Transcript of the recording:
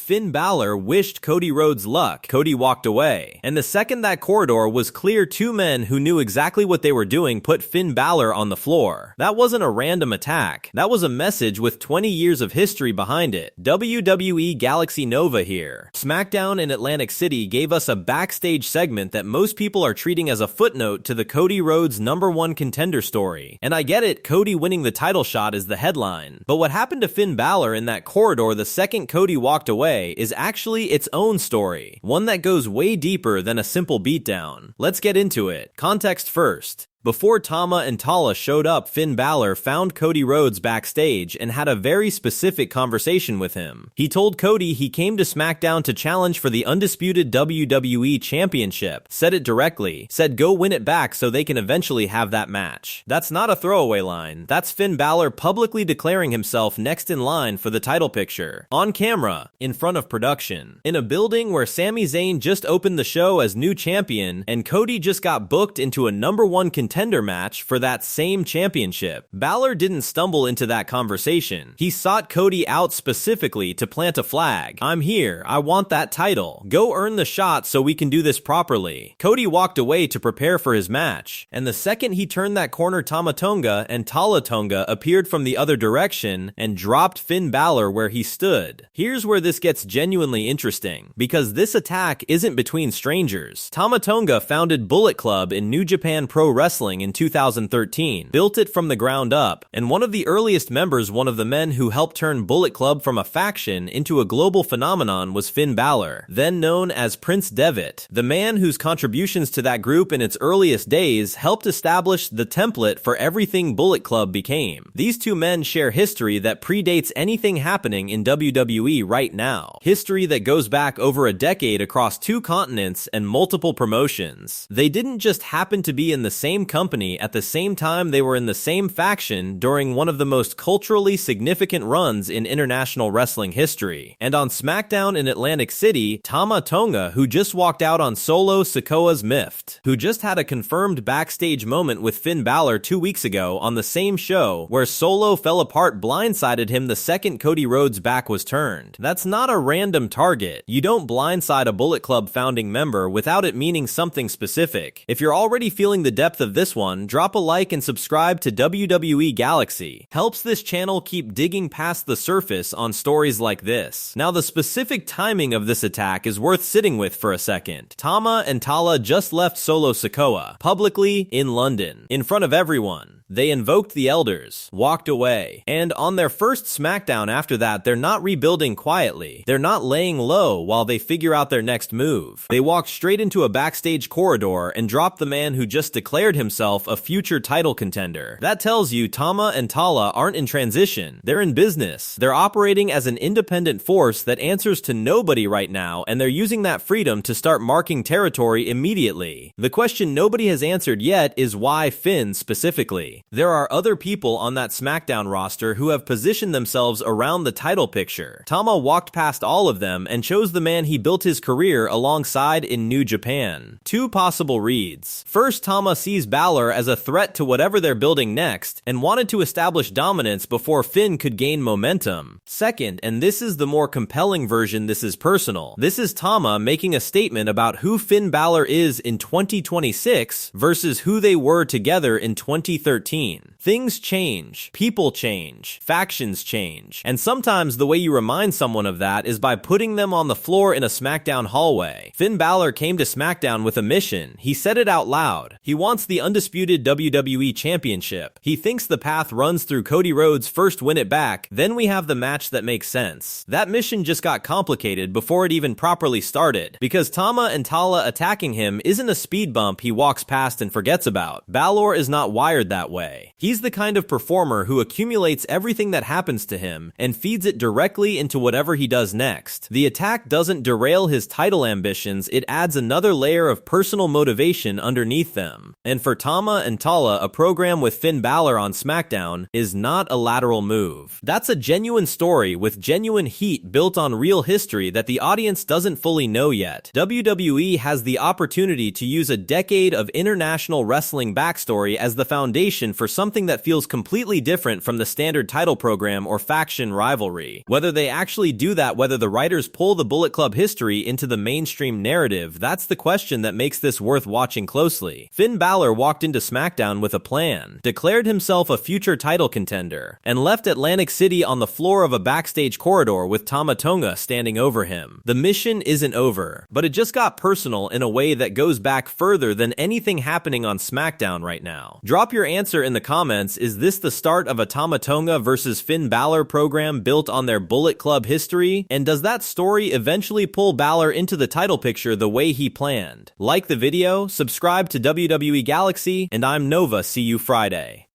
Finn Balor wished Cody Rhodes luck. Cody walked away. And the second that corridor was clear, two men who knew exactly what they were doing put Finn Balor on the floor. That wasn't a random attack. That was a message with 20 years of history behind it. WWE Galaxy Nova here. SmackDown in Atlantic City gave us a backstage segment that most people are treating as a footnote to the Cody Rhodes #1 contender story. And I get it, Cody winning the title shot is the headline. But what happened to Finn Balor in that corridor the second Cody walked away is actually its own story. One that goes way deeper than a simple beatdown. Let's get into it. Context first. Before Tama and Talla showed up, Finn Balor found Cody Rhodes backstage and had a very specific conversation with him. He told Cody he came to SmackDown to challenge for the Undisputed WWE Championship. Said it directly. Said go win it back so they can eventually have that match. That's not a throwaway line. That's Finn Balor publicly declaring himself next in line for the title picture. On camera, in front of production. In a building where Sami Zayn just opened the show as new champion and Cody just got booked into a #1 contender match for that same championship. Balor didn't stumble into that conversation. He sought Cody out specifically to plant a flag. I'm here. I want that title. Go earn the shot so we can do this properly. Cody walked away to prepare for his match. And the second he turned that corner, Tama Tonga and Talla Tonga appeared from the other direction and dropped Finn Balor where he stood. Here's where this gets genuinely interesting, because this attack isn't between strangers. Tama Tonga founded Bullet Club in New Japan Pro Wrestling in 2013, built it from the ground up, and one of the earliest members, one of the men who helped turn Bullet Club from a faction into a global phenomenon, was Finn Balor, then known as Prince Devitt, the man whose contributions to that group in its earliest days helped establish the template for everything Bullet Club became. These two men share history that predates anything happening in WWE right now, history that goes back over a decade across 2 continents and multiple promotions. They didn't just happen to be in the same company at the same time, they were in the same faction during one of the most culturally significant runs in international wrestling history. And on SmackDown in Atlantic City, Tama Tonga, who just walked out on Solo Sikoa's Mift, who just had a confirmed backstage moment with Finn Balor 2 weeks ago on the same show where Solo fell apart, blindsided him the second Cody Rhodes' back was turned. That's not a random target. You don't blindside a Bullet Club founding member without it meaning something specific. If you're already feeling the depth of this one, drop a like and subscribe to WWE Galaxy. Helps this channel keep digging past the surface on stories like this. Now, the specific timing of this attack is worth sitting with for a second. Tama and Talla just left Solo Sikoa, publicly in London, in front of everyone. They invoked the elders, walked away, and on their first SmackDown after that, they're not rebuilding quietly. They're not laying low while they figure out their next move. They walked straight into a backstage corridor and dropped the man who just declared himself a future title contender. That tells you Tama and Talla aren't in transition. They're in business. They're operating as an independent force that answers to nobody right now, and they're using that freedom to start marking territory immediately. The question nobody has answered yet is why Finn specifically. There are other people on that SmackDown roster who have positioned themselves around the title picture. Tama walked past all of them and chose the man he built his career alongside in New Japan. 2 possible reads. First, Tama sees Balor as a threat to whatever they're building next and wanted to establish dominance before Finn could gain momentum. Second, and this is the more compelling version, this is personal. This is Tama making a statement about who Finn Balor is in 2026 versus who they were together in 2013. Things change, people change, factions change, and sometimes the way you remind someone of that is by putting them on the floor in a SmackDown hallway. Finn Balor came to SmackDown with a mission. He said it out loud. He wants the Undisputed WWE Championship. He thinks the path runs through Cody Rhodes first win it back, then we have the match that makes sense. That mission just got complicated before it even properly started, because Tama and Talla attacking him isn't a speed bump he walks past and forgets about. Balor is not wired that way. He's the kind of performer who accumulates everything that happens to him and feeds it directly into whatever he does next. The attack doesn't derail his title ambitions, it adds another layer of personal motivation underneath them. And for Tama and Talla, a program with Finn Balor on SmackDown is not a lateral move. That's a genuine story with genuine heat built on real history that the audience doesn't fully know yet. WWE has the opportunity to use a decade of international wrestling backstory as the foundation for something something that feels completely different from the standard title program or faction rivalry. Whether they actually do that, whether the writers pull the Bullet Club history into the mainstream narrative, that's the question that makes this worth watching closely. Finn Balor walked into SmackDown with a plan, declared himself a future title contender, and left Atlantic City on the floor of a backstage corridor with Tama Tonga standing over him. The mission isn't over, but it just got personal in a way that goes back further than anything happening on SmackDown right now. Drop your answer in the comments. Is this the start of a Tama Tonga versus Finn Balor program built on their Bullet Club history? And does that story eventually pull Balor into the title picture the way he planned? Like the video, subscribe to WWE Galaxy, and I'm Nova. See you Friday.